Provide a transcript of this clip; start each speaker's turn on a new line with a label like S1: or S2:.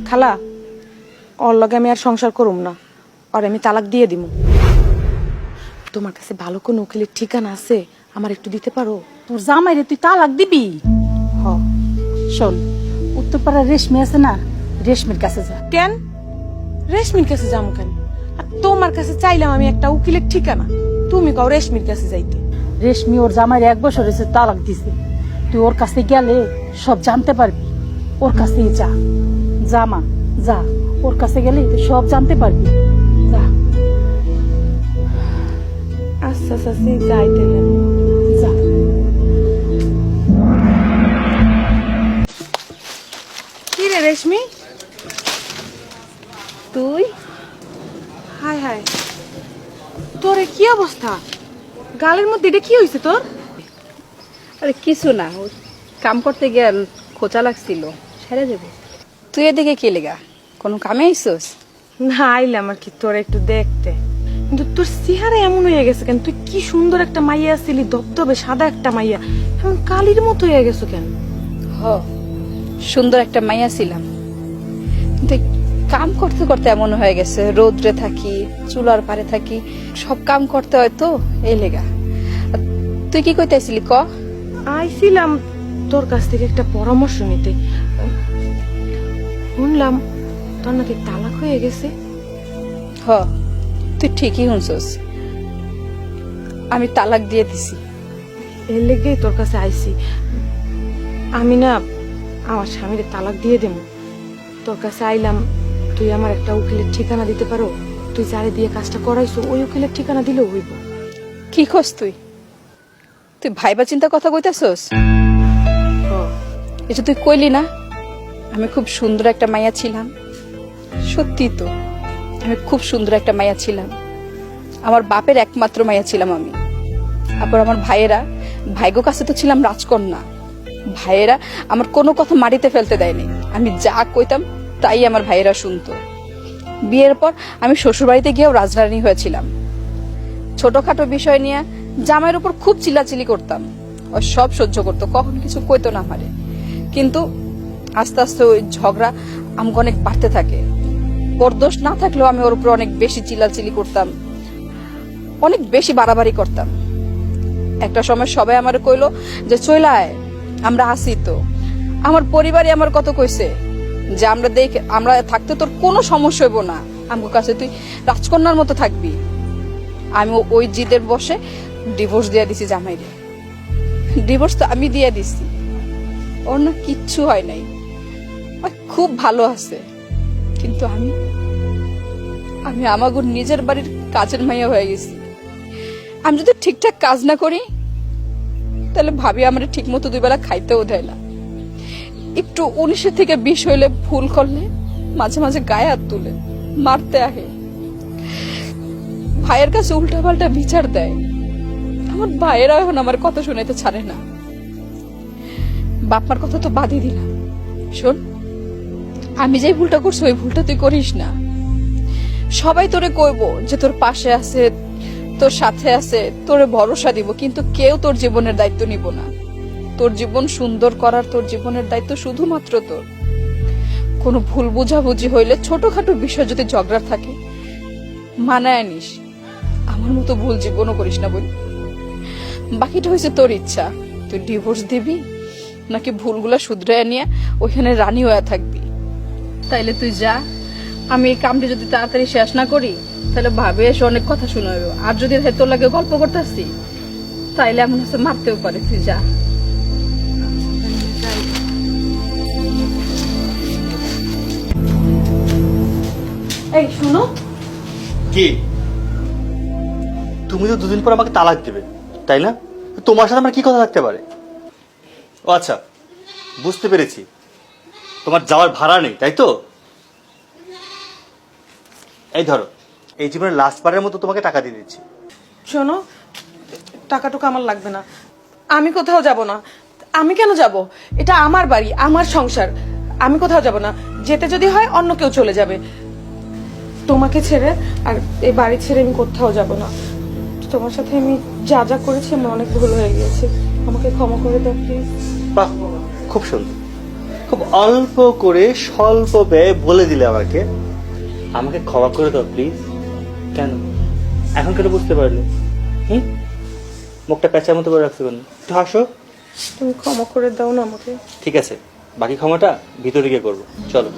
S1: খালা, ওর লগে আমি আর সংসার করুম না, আর আমি তালাক দিয়ে দিব। তোমার কাছে ভালো কোনো উকিলের ঠিকানা আছে, আমার একটু দিতে পারো?
S2: তোর জামাইরে তুই তালাক দিবি?
S1: হ।
S2: শোন, উত্তরপাড়ার রেশমি আছে না, রেশমির কাছে যা।
S1: কেন রেশমির কাছে যাবো কেন? আর তোমার কাছে চাইলাম আমি একটা উকিলের ঠিকানা, তুমি কও রেশমির কাছে যাইতে।
S2: রেশমি ওর জামাইরে 1 বছর হয়েছে তালাক দিছে, তুই ওর কাছে গেলে সব জানতে পারবি। ওর কাছেই যা, জামা যা, ওর কাছে গেলে তুই সব জানতে পারবি, যা।
S1: আচ্ছা চাচি, যাইতে
S2: যা।
S1: কি রে রেশমি,
S2: তুই?
S1: হাই হাই, তোর এ কি অবস্থা? গালের মধ্যে এটা কি হয়েছে তোর?
S3: আরে কিছু না, ওই কাম করতে গিয়ে খোঁচা লাগছিল, সেরে যাবো। তুই এদিকে কি লেগা, কোনো কামে আইসোস?
S1: না, আইলাম আর কি তোর একটু দেখতে। কিন্তু তোর চেহারা এমন হয়ে গেছে কেন? তুই কি সুন্দর একটা মাইয়া ছিলি, ধবধবে সাদা একটা মাইয়া, এমন কালির মতো হয়ে গেছো কেন?
S3: হ, সুন্দর একটা মাইয়া ছিলাম, কিন্তু কাম করতে করতে এমন হয়ে গেছে। রোদ্রে থাকি, চুলার পারে থাকি, সব কাম করতে হয় তো, এই লেগা। আর তুই কি কইতেছিলি ক?
S1: আইছিলাম তোর কাছ থেকে একটা পরামর্শ নিতে। শুনলাম তোর নাকি তালাক হয়ে গেছে।
S3: হ, তুই ঠিকই শুনছস, আমি তালাক দিয়ে দিছি।
S1: এর লেগেই তোর কাছে আইছি। আমি না আমার স্বামীর তালাক দিয়ে দেব, তোর কাছে আইলাম। তুই আমার একটা উকিলের ঠিকানা দিতে পারো? তুই যারে দিয়ে কাজটা করাইছো ওই উকিলের ঠিকানা দিলেও হইব।
S3: কি খোঁজ তুই? তুই ভাইবা চিন্তা কথা কইতেছস? এটা তুই কইলি না আমি খুব সুন্দর একটা মাইয়া ছিলাম? সত্যি তো, আমি খুব সুন্দর একটা মাইয়া ছিলাম। আমার বাপের একমাত্র মাইয়া ছিলাম আমি। আবার আমার ভাইয়েরা, ভাইগো কাছে তো ছিলাম রাজকন্যা। ভাইয়েরা আমার কোনো কথা মাটিতে ফেলতে দেয়নি, আমি যা কইতাম তাই আমার ভাইয়েরা শুনতো। বিয়ের পর আমি শ্বশুরবাড়িতে গিয়েও রাজরানী হয়েছিলাম। ছোটখাটো বিষয় নিয়ে জামাইয়ের উপর খুব চিল্লাচিল্লি করতাম, ও সব সহ্য করতো, কখন কিছু কইতো না আমারে। কিন্তু আস্তে আস্তে ওই ঝগড়া আমাকে অনেক বাড়তে থাকে। ওর দোষ না থাকলেও আমি ওর উপর অনেক বেশি চিল্লাচিল্লি করতাম, অনেক বেশি বাড়াবাড়ি করতাম। একটা সময় সবাই আমার কইলো যে চইলায়, আমরা আসি তো। আমার পরিবারই আমার কত কইছে যে আমরা থাকতে তোর কোনো সমস্যা হইব না, আমার কাছে তুই রাজকন্যার মতো থাকবি। আমি ওই জিদের বসে ডিভোর্স দিয়ে দিছি জামাইরে। ডিভোর্স তো আমি দিয়ে দিছি, ওর না কিচ্ছু হয় নাই, খুব ভালো আছে। কিন্তু আমি আমাগো নিজের বাড়ির কাজের মাইয়া হয়ে গেছি। আমি যদি ঠিকঠাক কাজ না করি তাহলে ভাবি আমার ঠিক মতো 2 বেলা খাইতেও দেয় না। একটু 19 থেকে 20 হইলে ভুল করলে মাঝে মাঝে গায়ে হাত তুলে মারতে আহে। ভাইয়ের কাছে উল্টা পাল্টা বিচার দেয়। আমার ভাইয়েরা এখন আমার কথা শুনাইতে ছাড়ে না। বাপমার কথা তো বাদই দিলাম। শোন, আমি যে ভুলটা করছি ওই ভুলটা তুই করিস না। সবাই তোরে কইবো যে তোর পাশে আছে, তোর সাথে আছে, তোরে ভরসা দিব, কিন্তু কেউ তোর জীবনের দায়িত্ব নিব না। তোর জীবন সুন্দর করার, তোর জীবনের দায়িত্ব শুধুমাত্র তোর। কোনো ভুল বুঝাবুঝি হইলে, ছোটখাটো বিষয় যদি ঝগড়া থাকে, মানায় নিস। আমার মতো ভুল জীবনও করিস না বল। বাকিটা হয়েছে তোর ইচ্ছা, তুই ডিভোর্স দিবি নাকি ভুলগুলা শুধরাইয়া নিয়ে ওইখানে রানী হয়ে থাকবি। তাইলে তুই যা। আমি এই কামটি যদি তাড়াতাড়ি শেষ না করি তাহলে ভাবে এসে অনেক কথা শোনাবে। আর যদি তোর লাগে গল্প করতেছি তাইলে এমন হচ্ছে মারতেও পারে। তুই যা।
S1: এই শুনো,
S4: কি তুমি তো 2 দিন পর আমাকে তালাক দেবে, তাই না? তোমার সাথে আমার কি কথা থাকতে পারে? ও আচ্ছা, বুঝতে পেরেছি, তোমার যাওয়ার ভাড়া নেই, তাই তো? এই ধরো, এই জীবনের লাস্ট বারের মতো তোমাকে টাকা দিয়ে দিচ্ছি।
S1: শোনো, টাকাটুকু আমার লাগবে না, আমি কোথাও যাব না। আমি কেন যাব? এটা আমার বাড়ি, আমার সংসার, আমি কোথাও যাব না। যেতে যদি হয় অন্য কেউ চলে যাবে, তোমাকে ছেড়ে আর এই বাড়ি ছেড়ে আমি কোথাও যাব না। তোমার সাথে আমি যা যা করেছি আমার অনেক ভুল হয়ে গিয়েছে, আমাকে ক্ষমা করে দাও প্লিজ।
S4: বাহ, খুব সুন্দর, খুব খুব অল্প করে স্বল্প ব্যয় বলে দিলে আমাকে আমাকে ক্ষমা করে দাও প্লিজ। কেন এখন কেন বুঝতে পারলে? মুখটা প্যাঁচার মতো করে রাখতে পারেন, একটু হাসো।
S1: তুমি ক্ষমা করে দাও না আমাকে।
S4: ঠিক আছে, বাকি ক্ষমাটা ভিতরে গিয়ে করবো, চলো।